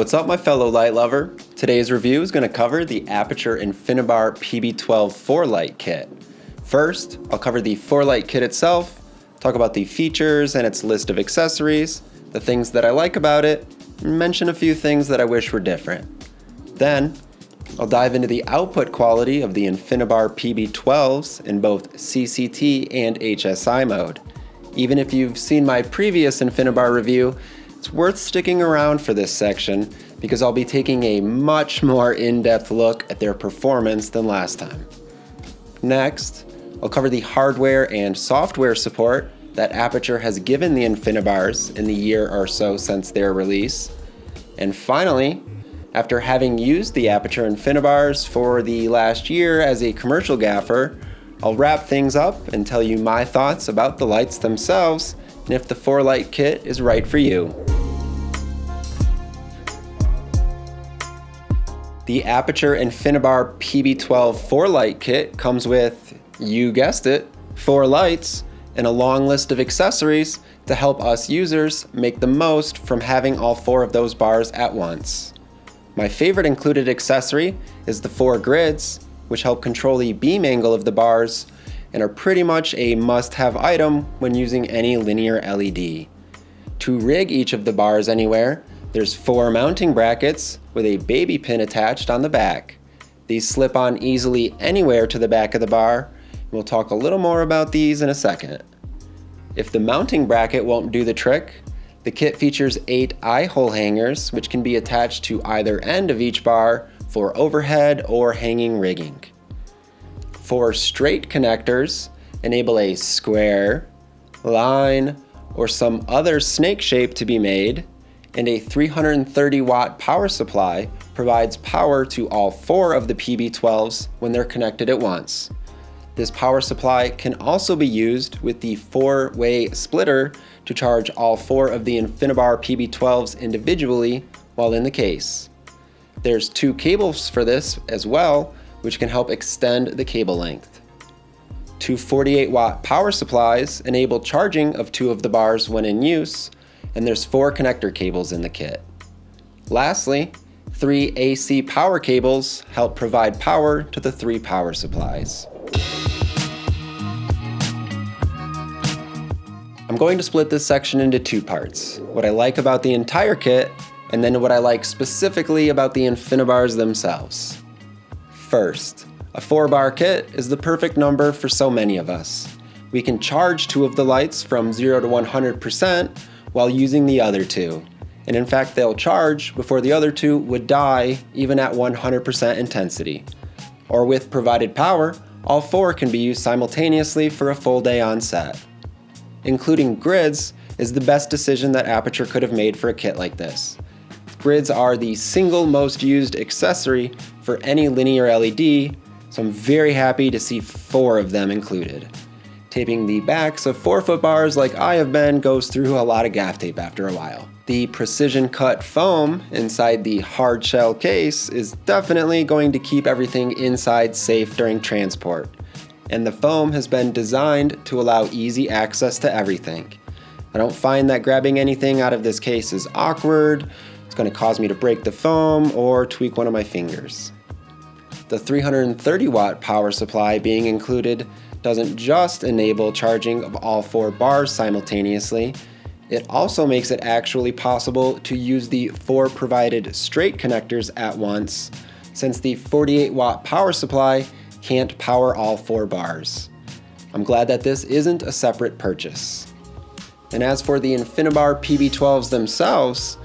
What's up, my fellow light lover? Today's review is going to cover the Aputure Infinibar PB12 4-light kit. First, I'll cover the 4-light kit itself, talk about the features and its list of accessories, the things that I like about it, and mention a few things that I wish were different. Then, I'll dive into the output quality of the Infinibar PB12s in both CCT and HSI mode. Even if you've seen my previous Infinibar review, it's worth sticking around for this section because I'll be taking a much more in-depth look at their performance than last time. Next, I'll cover the hardware and software support that Aputure has given the Infinibars in the year or so since their release. And finally, after having used the Aputure Infinibars for the last year as a commercial gaffer, I'll wrap things up and tell you my thoughts about the lights themselves and if the 4-light kit is right for you. The Aputure Infinibar PB12 4-light kit comes with, you guessed it, 4 lights and a long list of accessories to help us users make the most from having all 4 of those bars at once. My favorite included accessory is the 4 grids, which help control the beam angle of the bars and are pretty much a must-have item when using any linear LED. To rig each of the bars anywhere, there's 4 mounting brackets with a baby pin attached on the back. These slip on easily anywhere to the back of the bar. We'll talk a little more about these in a second. If the mounting bracket won't do the trick, the kit features 8 eye-hole hangers which can be attached to either end of each bar for overhead or hanging rigging. 4 straight connectors enable a square, line, or some other snake shape to be made, and a 330 watt power supply provides power to all 4 of the PB12s when they're connected at once. This power supply can also be used with the 4-way splitter to charge all 4 of the Infinibar PB12s individually while in the case. There's 2 cables for this as well, which can help extend the cable length. 2 48 watt power supplies enable charging of 2 of the bars when in use, and there's 4 connector cables in the kit. Lastly, 3 AC power cables help provide power to the 3 power supplies. I'm going to split this section into 2 parts, what I like about the entire kit, and then what I like specifically about the Infinibars themselves. First, a 4-bar kit is the perfect number for so many of us. We can charge 2 of the lights from 0 to 100% while using the other 2. And in fact, they'll charge before the other 2 would die even at 100% intensity. Or with provided power, all 4 can be used simultaneously for a full day on set. Including grids is the best decision that Aputure could have made for a kit like this. Grids are the single most used accessory for any linear LED, so I'm very happy to see 4 of them included. Taping the backs of 4-foot bars like I have been goes through a lot of gaff tape after a while. The precision cut foam inside the hard shell case is definitely going to keep everything inside safe during transport. And the foam has been designed to allow easy access to everything. I don't find that grabbing anything out of this case is awkward. It's going to cause me to break the foam or tweak one of my fingers. The 330 watt power supply being included doesn't just enable charging of all 4 bars simultaneously, it also makes it actually possible to use the 4 provided straight connectors at once, since the 48 watt power supply can't power all 4 bars. I'm glad that this isn't a separate purchase. And as for the Infinibar PB12s themselves,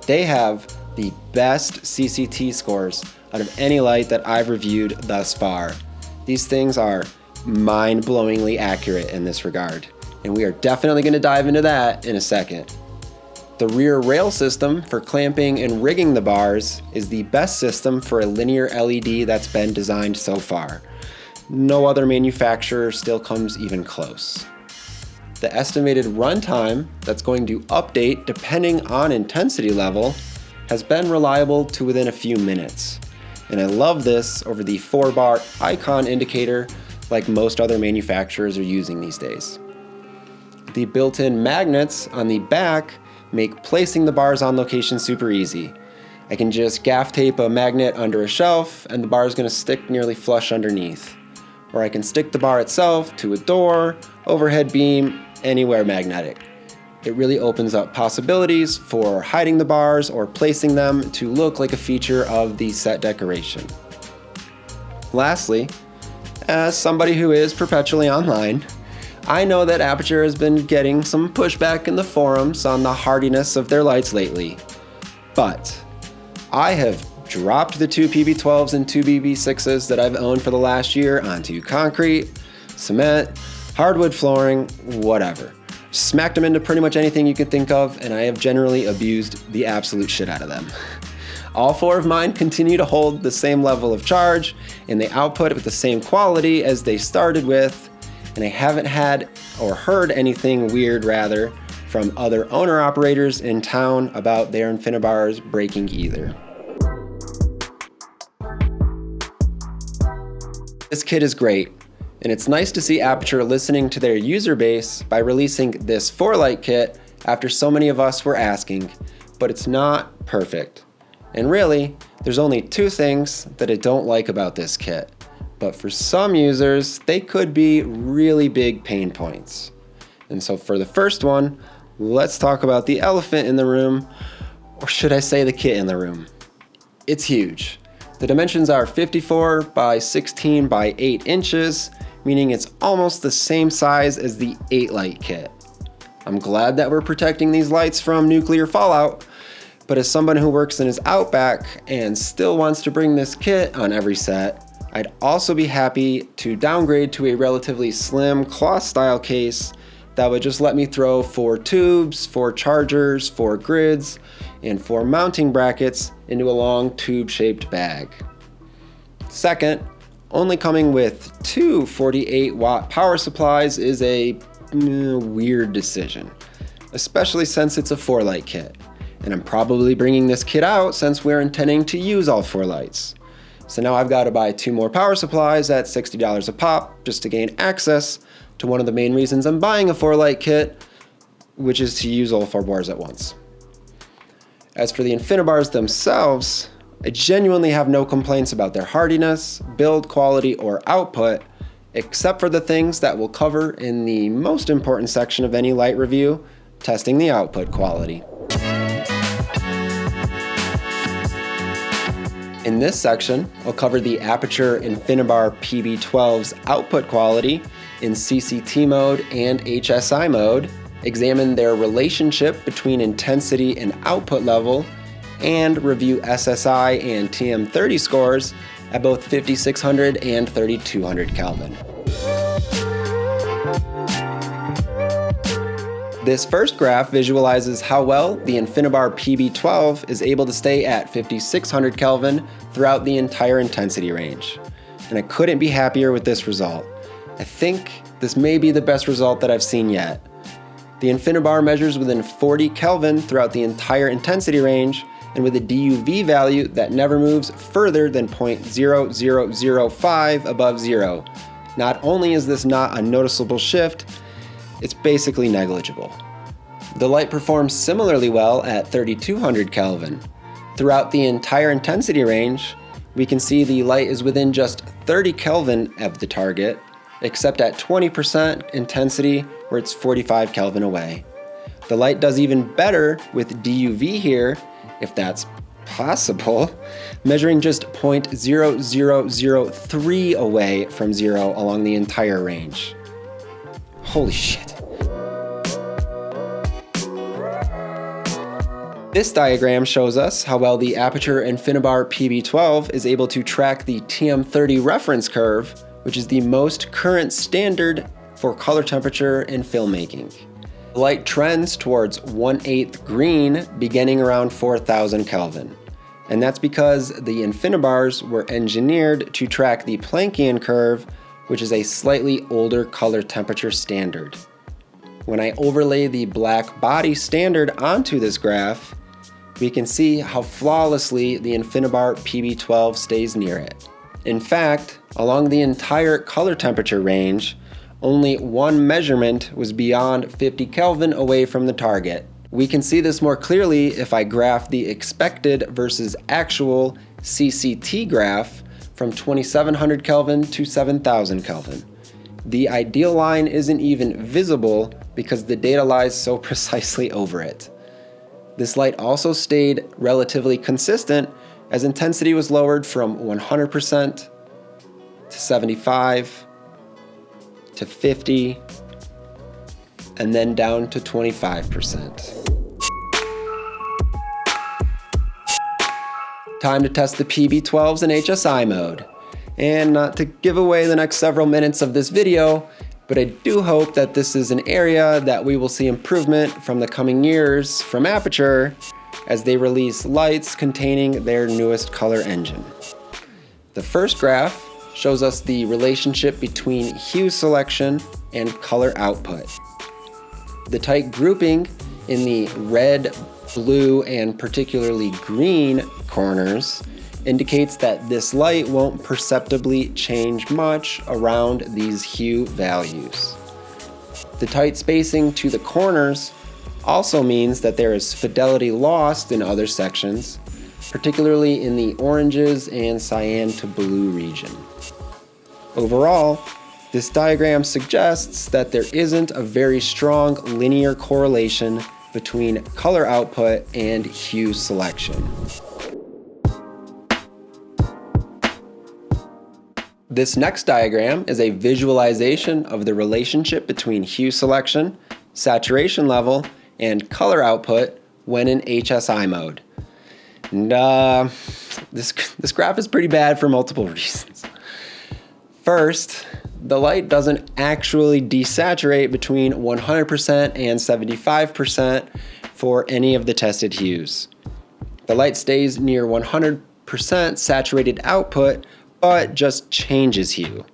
they have the best CCT scores out of any light that I've reviewed thus far. These things are mind-blowingly accurate in this regard, and we are definitely going to dive into that in a second. The rear rail system for clamping and rigging the bars is the best system for a linear LED that's been designed so far. No other manufacturer still comes even close. The estimated runtime that's going to update depending on intensity level has been reliable to within a few minutes. And I love this over the 4-bar icon indicator like most other manufacturers are using these days. The built-in magnets on the back make placing the bars on location super easy. I can just gaff tape a magnet under a shelf and the bar is going to stick nearly flush underneath. Or I can stick the bar itself to a door, overhead beam, anywhere magnetic. It really opens up possibilities for hiding the bars or placing them to look like a feature of the set decoration. Lastly, as somebody who is perpetually online, I know that Aputure has been getting some pushback in the forums on the hardiness of their lights lately. But I have dropped the two PB12s and two PB6s that I've owned for the last year onto concrete, cement, hardwood flooring, whatever. Smacked them into pretty much anything you can think of, and I have generally abused the absolute shit out of them. All four of mine continue to hold the same level of charge, and they output with the same quality as they started with, and I haven't had or heard anything weird, rather, from other owner-operators in town about their Infinibars breaking either. This kit is great, and it's nice to see Aputure listening to their user base by releasing this 4-light kit after so many of us were asking, but it's not perfect. And really, there's only two things that I don't like about this kit, but for some users, they could be really big pain points. And so for the first one, let's talk about the elephant in the room, or should I say the kit in the room. It's huge. The dimensions are 54 by 16 by 8 inches, meaning it's almost the same size as the 8-light kit. I'm glad that we're protecting these lights from nuclear fallout, but as someone who works in his outback and still wants to bring this kit on every set, I'd also be happy to downgrade to a relatively slim cloth-style case that would just let me throw 4 tubes, 4 chargers, 4 grids, and 4 mounting brackets into a long tube-shaped bag. Second, only coming with 2 48-watt power supplies is a weird decision, especially since it's a 4-light kit, and I'm probably bringing this kit out since we're intending to use all 4 lights. So now I've got to buy 2 more power supplies at $60 a pop just to gain access to one of the main reasons I'm buying a 4-light kit, which is to use all 4 bars at once. As for the Infinibars themselves, I genuinely have no complaints about their hardiness, build quality, or output, except for the things that we'll cover in the most important section of any light review, testing the output quality. In this section, I'll cover the Aputure Infinibar PB12's output quality in CCT mode and HSI mode, examine their relationship between intensity and output level, and review SSI and TM30 scores at both 5600 and 3200 Kelvin. This first graph visualizes how well the Infinibar PB12 is able to stay at 5600 Kelvin throughout the entire intensity range. And I couldn't be happier with this result. I think this may be the best result that I've seen yet. The Infinibar measures within 40 Kelvin throughout the entire intensity range, and with a DUV value that never moves further than 0.0005 above zero. Not only is this not a noticeable shift, it's basically negligible. The light performs similarly well at 3200 Kelvin. Throughout the entire intensity range, we can see the light is within just 30 Kelvin of the target, except at 20% intensity where it's 45 Kelvin away. The light does even better with DUV here, if that's possible, measuring just 0.0003 away from zero along the entire range. Holy shit. This diagram shows us how well the Aputure Infinibar PB12 is able to track the TM30 reference curve, which is the most current standard for color temperature in filmmaking. The light trends towards 1/8 green beginning around 4000 Kelvin. And that's because the Infinibars were engineered to track the Planckian curve, which is a slightly older color temperature standard. When I overlay the black body standard onto this graph, we can see how flawlessly the Infinibar PB12 stays near it. In fact, along the entire color temperature range, only one measurement was beyond 50 Kelvin away from the target, We can see this more clearly if I graph the expected versus actual CCT graph from 2700 Kelvin to 7000 Kelvin. The ideal line isn't even visible because the data lies so precisely over it. This light also stayed relatively consistent as intensity was lowered from 100% to 75 to 50 and then down to 25%. Time to test the PB12s in HSI mode. And not to give away the next several minutes of this video, but I do hope that this is an area that we will see improvement from the coming years from Aputure as they release lights containing their newest color engine. The first graph shows us the relationship between hue selection and color output. The tight grouping in the red, blue, and particularly green corners indicates that this light won't perceptibly change much around these hue values. The tight spacing to the corners also means that there is fidelity lost in other sections, particularly in the oranges and cyan to blue region. Overall, this diagram suggests that there isn't a very strong linear correlation between color output and hue selection. This next diagram is a visualization of the relationship between hue selection, saturation level, and color output when in HSI mode. And this graph is pretty bad for multiple reasons. First, the light doesn't actually desaturate between 100% and 75% for any of the tested hues. The light stays near 100% saturated output, but just changes hue.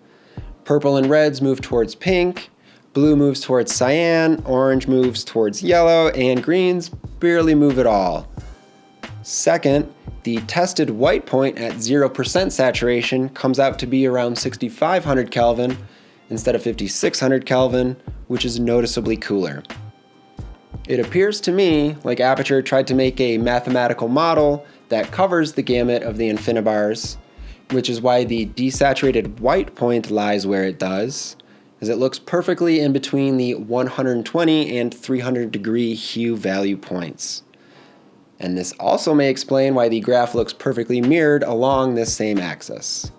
Purple and reds move towards pink, blue moves towards cyan, orange moves towards yellow, and greens barely move at all. Second, the tested white point at 0% saturation comes out to be around 6500 Kelvin instead of 5600 Kelvin, which is noticeably cooler. It appears to me like Aputure tried to make a mathematical model that covers the gamut of the Infinibars, which is why the desaturated white point lies where it does, as it looks perfectly in between the 120 and 300 degree hue value points. And this also may explain why the graph looks perfectly mirrored along this same axis.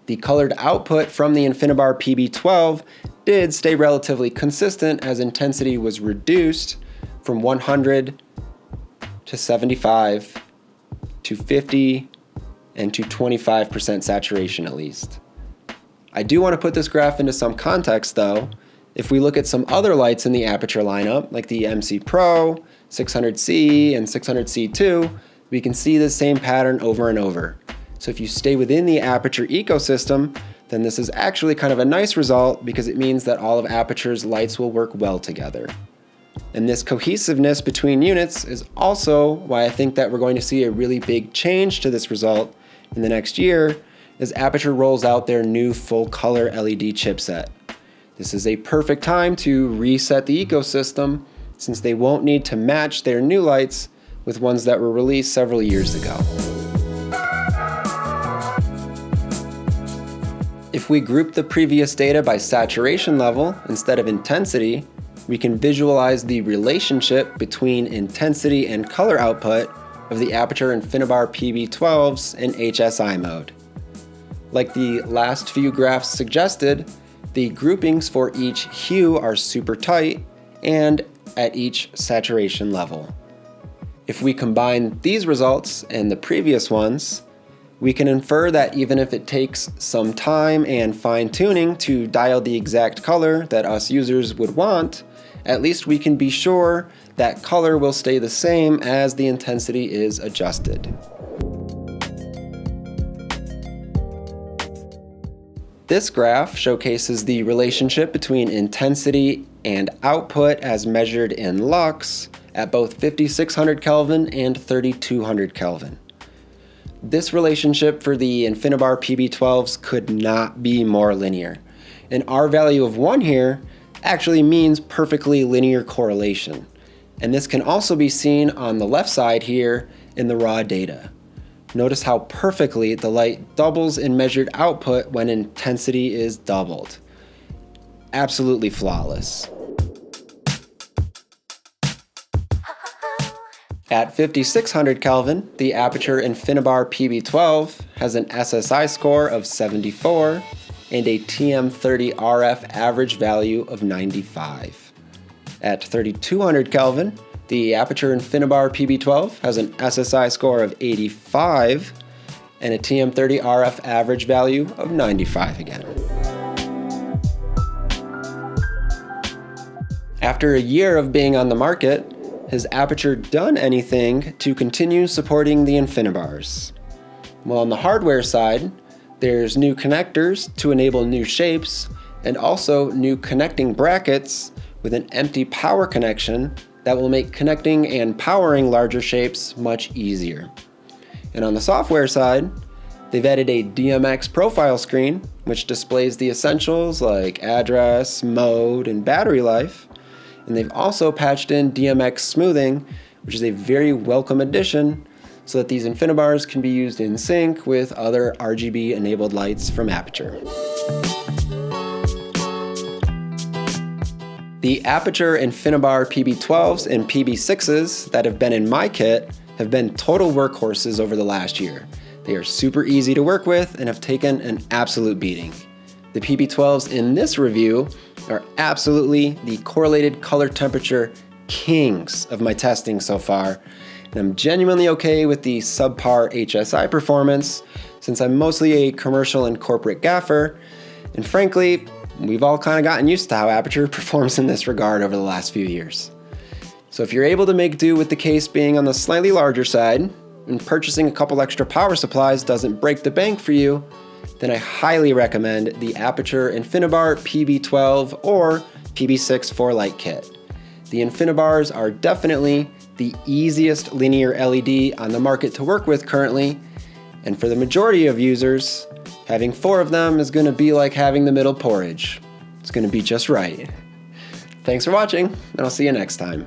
The colored output from the Infinibar PB12 did stay relatively consistent as intensity was reduced from 100 to 75 to 50 and to 25% saturation at least. I do want to put this graph into some context though. If we look at some other lights in the Aputure lineup, like the MC Pro, 600C, and 600C2, we can see the same pattern over and over. So if you stay within the Aputure ecosystem, then this is actually kind of a nice result because it means that all of Aputure's lights will work well together. And this cohesiveness between units is also why I think that we're going to see a really big change to this result in the next year as Aputure rolls out their new full color LED chipset. This is a perfect time to reset the ecosystem since they won't need to match their new lights with ones that were released several years ago. If we group the previous data by saturation level instead of intensity, we can visualize the relationship between intensity and color output of the Aputure Infinibar PB12s in HSI mode. Like the last few graphs suggested, the groupings for each hue are super tight and at each saturation level. If we combine these results and the previous ones, we can infer that even if it takes some time and fine-tuning to dial the exact color that us users would want, at least we can be sure that color will stay the same as the intensity is adjusted. This graph showcases the relationship between intensity and output as measured in lux at both 5600 Kelvin and 3200 Kelvin. This relationship for the Infinibar PB12s could not be more linear. And our value of 1 here actually means perfectly linear correlation. And this can also be seen on the left side here in the raw data. Notice how perfectly the light doubles in measured output when intensity is doubled. Absolutely flawless. At 5600 Kelvin, the Aputure Infinibar PB12 has an SSI score of 74 and a TM30 RF average value of 95. At 3200 Kelvin, the Aputure Infinibar PB12 has an SSI score of 85 and a TM30 RF average value of 95 again. After a year of being on the market, has Aputure done anything to continue supporting the Infinibars? Well, on the hardware side, there's new connectors to enable new shapes, and also new connecting brackets with an empty power connection that will make connecting and powering larger shapes much easier. And on the software side, they've added a DMX profile screen, which displays the essentials like address, mode, and battery life. And they've also patched in DMX smoothing, which is a very welcome addition so that these Infinibars can be used in sync with other RGB enabled lights from Aputure. The Aputure Infinibar PB12s and PB6s that have been in my kit have been total workhorses over the last year. They are super easy to work with and have taken an absolute beating. The PB12s in this review are absolutely the correlated color temperature kings of my testing so far, and I'm genuinely okay with the subpar HSI performance since I'm mostly a commercial and corporate gaffer, and frankly, we've all kind of gotten used to how Aputure performs in this regard over the last few years. So if you're able to make do with the case being on the slightly larger side, and purchasing a couple extra power supplies doesn't break the bank for you, then I highly recommend the Aputure Infinibar PB12 or PB6 4-light kit. The Infinibars are definitely the easiest linear LED on the market to work with currently, and for the majority of users, having 4 of them is going to be like having the middle porridge. It's going to be just right. Thanks for watching, and I'll see you next time.